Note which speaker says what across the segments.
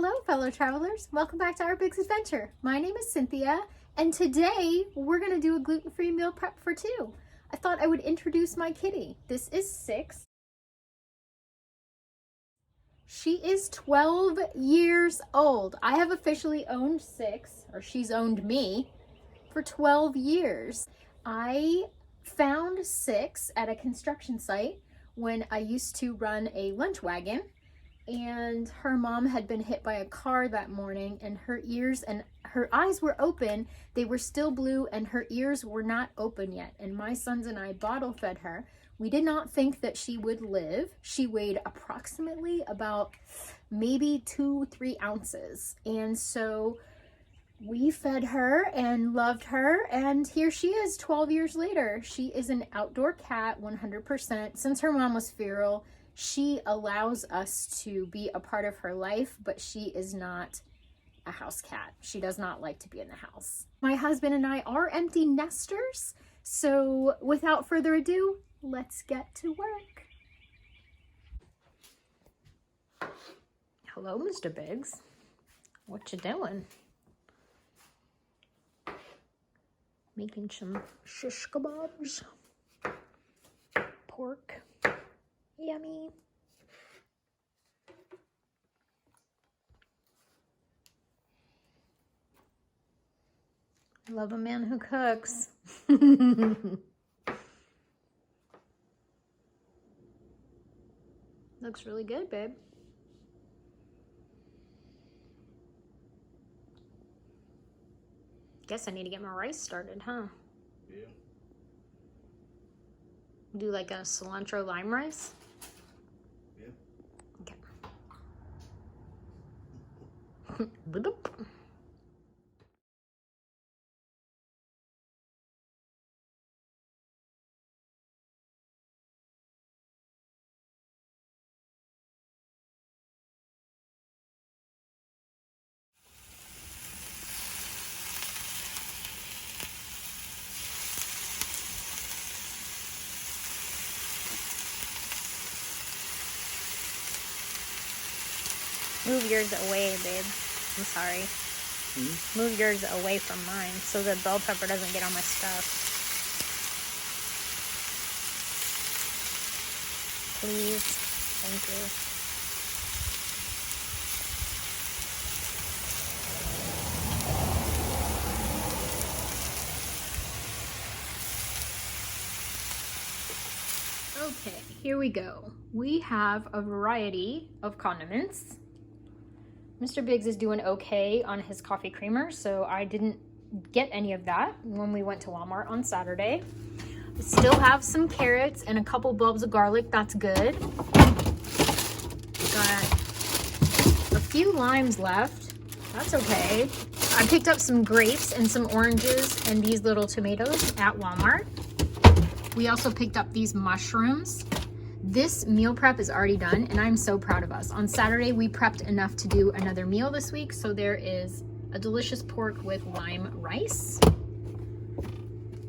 Speaker 1: Hello, fellow travelers. Welcome back to our Big's Adventure. My name is Cynthia, and today we're going to do a gluten-free meal prep for two. I thought I would introduce my kitty. This is Six. She is 12 years old. I have officially owned Six, or she's owned me, for 12 years. I found Six at a construction site when I used to run a lunch wagon. And her mom had been hit by a car that morning, and her ears and her eyes were open. They were still blue, and her ears were not open yet. And my sons and I bottle fed her. We did not think that she would live. She weighed approximately about maybe 2-3 ounces. And so we fed her and loved her, and here she is 12 years later. She is an outdoor cat 100%. Since her mom was feral, she allows us to be a part of her life, but she is not a house cat. She does not like to be in the house. My husband and I are empty nesters, so without further ado, let's get to work. Hello, Mr. Biggs. What you doing? Making some shish kebabs. Pork. Yummy. I love a man who cooks. Looks really good, babe. Guess I need to get my rice started, huh?
Speaker 2: Yeah.
Speaker 1: Do like a cilantro lime rice?
Speaker 2: Yeah.
Speaker 1: Okay. Move yours away, babe. I'm sorry. Move yours away from mine so the bell pepper doesn't get on my stuff. Please. Thank you. Okay, here we go. We have a variety of condiments. Mr. Biggs is doing okay on his coffee creamer, so I didn't get any of that when we went to Walmart on Saturday. We still have some carrots and a couple bulbs of garlic. That's good. Got a few limes left. That's okay. I picked up some grapes and some oranges and these little tomatoes at Walmart. We also picked up these mushrooms. This meal prep is already done, and I'm so proud of us. On Saturday, we prepped enough to do another meal this week, so there is a delicious pork with lime rice.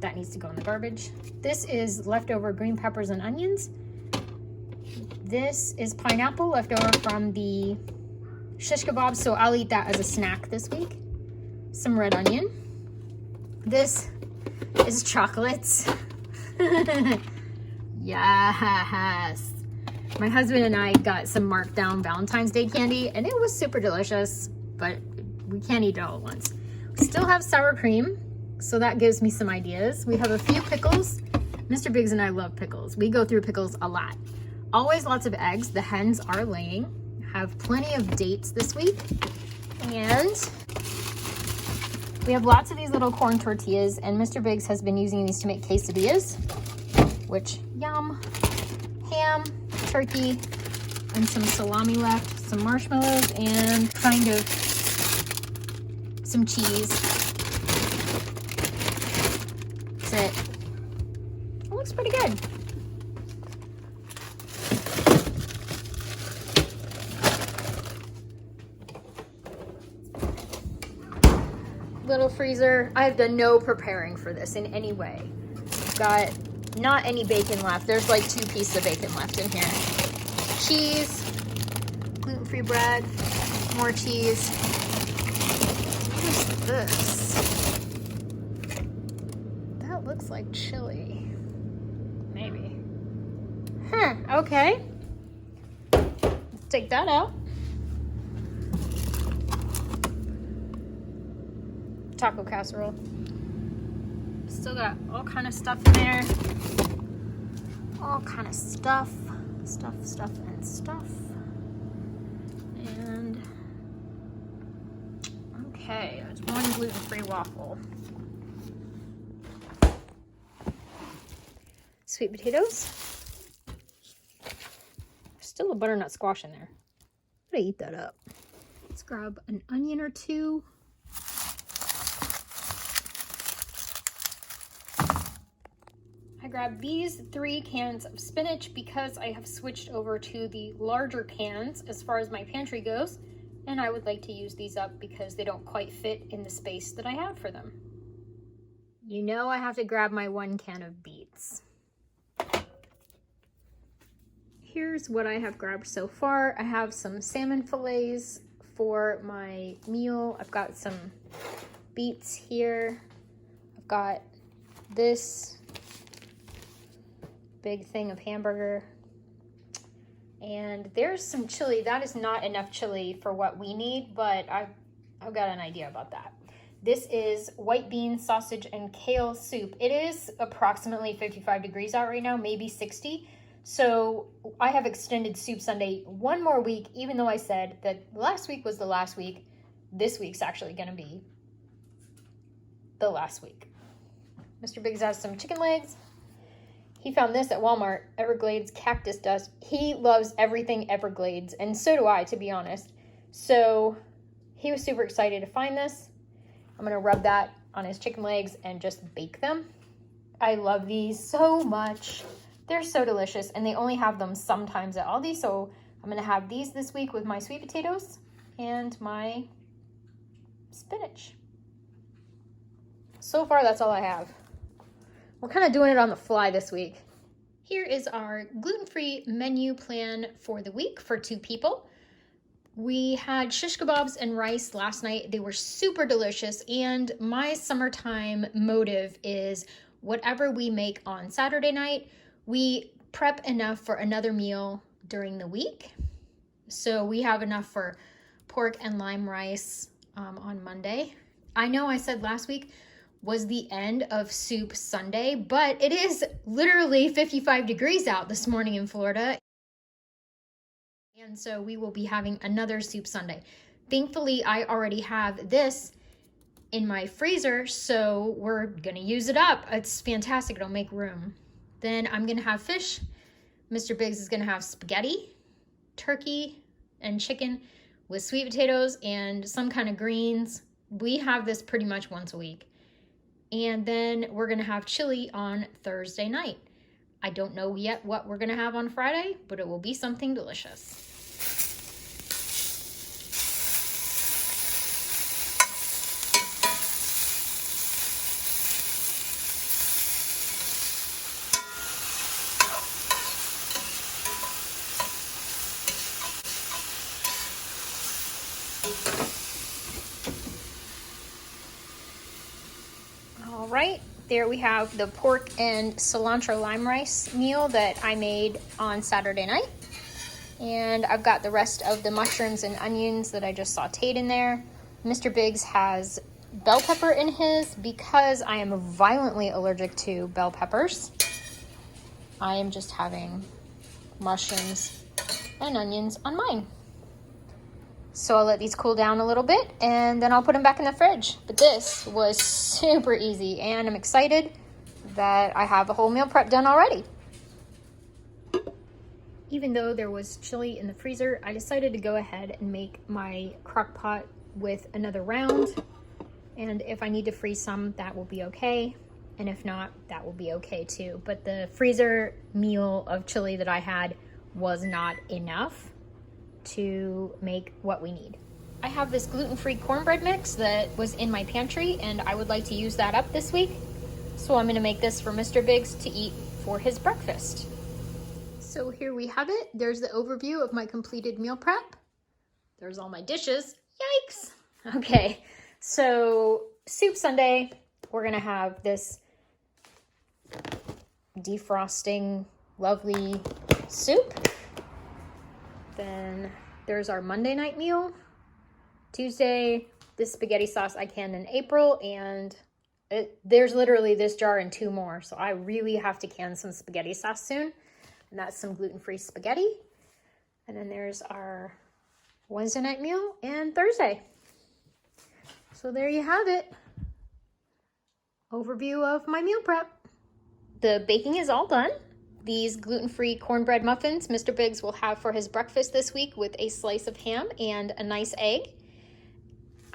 Speaker 1: That needs to go in the garbage. This is leftover green peppers and onions. This is pineapple leftover from the shish kebab, so I'll eat that as a snack this week. Some red onion. This is chocolates. Yes. My husband and I got some marked down Valentine's Day candy, and it was super delicious, but we can't eat it all at once. We still have sour cream, so that gives me some ideas. We have a few pickles. Mr. Biggs and I love pickles. We go through pickles a lot. Always lots of eggs. The hens are laying. Have plenty of dates this week. And we have lots of these little corn tortillas, and Mr. Biggs has been using these to make quesadillas, which, yum. Ham, turkey, and some salami left, some marshmallows, and kind of some cheese. That's it. It looks pretty good. Little freezer. I have done no preparing for this in any way. Got not any bacon left. There's like 2 pieces of bacon left in here. Cheese, gluten-free bread, More cheese. What is this? That looks like chili. Maybe. Huh, okay. Let's take that out. Taco casserole. Still got all kind of stuff in there. All kind of stuff. Stuff, and stuff. And okay, there's one gluten-free waffle. Sweet potatoes. Still a butternut squash in there. I'm gonna eat that up. Let's grab an onion or two. I grabbed these 3 cans of spinach because I have switched over to the larger cans as far as my pantry goes, and I would like to use these up because they don't quite fit in the space that I have for them. You know I have to grab my 1 can of beets. Here's what I have grabbed so far. I have some salmon fillets for my meal. I've got some beets here. I've got this big thing of hamburger. And there's some chili. That is not enough chili for what we need, but I've got an idea about that. This is white bean, sausage, and kale soup. It is approximately 55 degrees out right now, maybe 60. So I have extended Soup Sunday 1 more week, even though I said that last week was the last week. This week's actually gonna be the last week. Mr. Biggs has some chicken legs. He found this at Walmart, Everglades cactus dust. He loves everything Everglades, and so do I, to be honest. So he was super excited to find this. I'm gonna rub that on his chicken legs and just bake them. I love these so much. They're so delicious, and they only have them sometimes at Aldi, so I'm gonna have these this week with my sweet potatoes and my spinach. So far, that's all I have. We're kind of doing it on the fly this week. Here is our gluten-free menu plan for the week for 2 people. We had shish kebabs and rice last night. They were super delicious, and my summertime motive is whatever we make on Saturday night, we prep enough for another meal during the week. So we have enough for pork and lime rice on Monday. I know I said last week was the end of Soup Sunday, but it is literally 55 degrees out this morning in Florida. And so we will be having another Soup Sunday. Thankfully, I already have this in my freezer, so we're gonna use it up. It's fantastic, it'll make room. Then I'm gonna have fish. Mr. Biggs is gonna have spaghetti, turkey, and chicken with sweet potatoes and some kind of greens. We have this pretty much once a week. And then we're gonna have chili on Thursday night. I don't know yet what we're gonna have on Friday, but it will be something delicious. All right, there we have the pork and cilantro lime rice meal that I made on Saturday night. And I've got the rest of the mushrooms and onions that I just sauteed in there. Mr. Biggs has bell pepper in his because I am violently allergic to bell peppers. I am just having mushrooms and onions on mine. So I'll let these cool down a little bit and then I'll put them back in the fridge. But this was super easy and I'm excited that I have a whole meal prep done already. Even though there was chili in the freezer, I decided to go ahead and make my crock pot with another round. And if I need to freeze some, that will be okay. And if not, that will be okay too. But the freezer meal of chili that I had was not enough to make what we need. I have this gluten-free cornbread mix that was in my pantry and I would like to use that up this week. So I'm gonna make this for Mr. Biggs to eat for his breakfast. So here we have it. There's the overview of my completed meal prep. there's all my dishes. Yikes. Okay, so soup Sunday, we're gonna have this defrosting lovely soup. Then there's our Monday night meal. Tuesday, this spaghetti sauce I canned in April, and there's literally this jar and 2 more, so I really have to can some spaghetti sauce soon, and that's some gluten-free spaghetti. And then there's our Wednesday night meal and Thursday. So there you have it. Overview of my meal prep. The baking is all done. These gluten-free cornbread muffins Mr. Biggs will have for his breakfast this week with a slice of ham and a nice egg.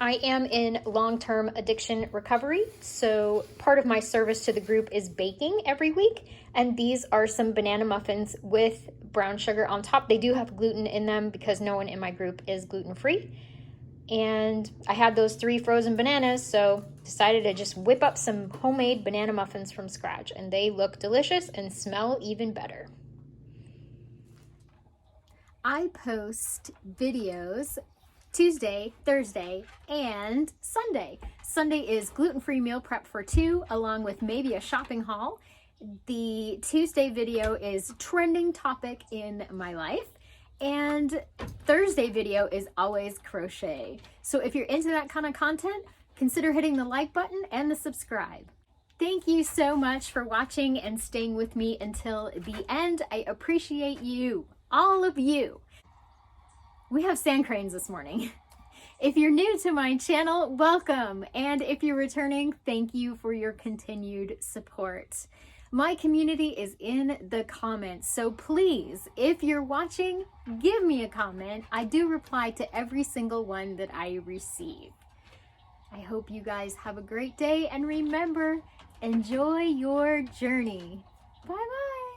Speaker 1: I am in long-term addiction recovery, so part of my service to the group is baking every week, and these are some banana muffins with brown sugar on top. They do have gluten in them because no one in my group is gluten-free, and I had those 3 frozen bananas, so decided to just whip up some homemade banana muffins from scratch, and they look delicious and smell even better. I post videos Tuesday, Thursday, and Sunday. Sunday is gluten-free meal prep for 2, along with maybe a shopping haul. The Tuesday video is trending topic in my life, and Thursday video is always crochet. So if you're into that kind of content, consider hitting the like button and the subscribe. Thank you so much for watching and staying with me until the end. I appreciate you, all of you. We have sand cranes this morning. If you're new to my channel, welcome. And if you're returning, thank you for your continued support. My community is in the comments, so please, if you're watching, give me a comment. I do reply to every single one that I receive. I hope you guys have a great day, and remember, enjoy your journey. Bye-bye.